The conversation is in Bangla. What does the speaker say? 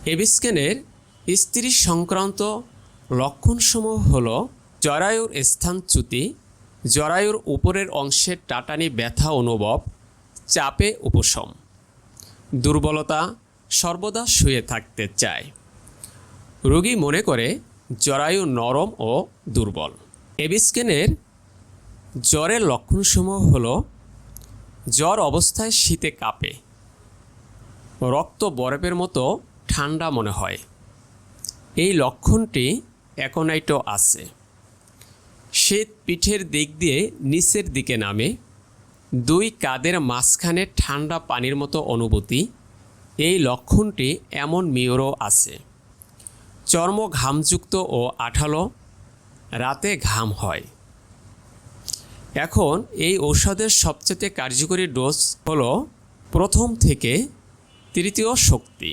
এবি স্ক্যানের স্ত্রী সংক্রান্ত লক্ষণসমূহ হল জরায়ুর স্থানচ্যুতি, জরায়ুর উপরের অংশের টাটানি ব্যথা অনুভব, চাপে উপশম, দুর্বলতা, সর্বদা শুয়ে থাকতে চায়। রোগী মনে করে জরায়ু নরম ও দুর্বল। এবি স্ক্যানের জ্বরের লক্ষণসমূহ হল জ্বর অবস্থায় শীতে কাঁপে, রক্ত বরফের মতো ঠান্ডা মনে হয়। এই লক্ষণটি অ্যাকোনাইটও আছে। শীত পিঠের দিক দিয়ে নিচের দিকে নামে, দুই কাঁধের মাঝখানে ঠান্ডা পানির মতো অনুভূতি। এই লক্ষণটি অ্যামোনিয়ারও আছে। চর্ম ঘামযুক্ত ও আঠালো, রাতে ঘাম হয়। এখন এই ঔষধের সবচেয়ে কার্যকরী ডোজ হলো 1 থেকে 3 শক্তি।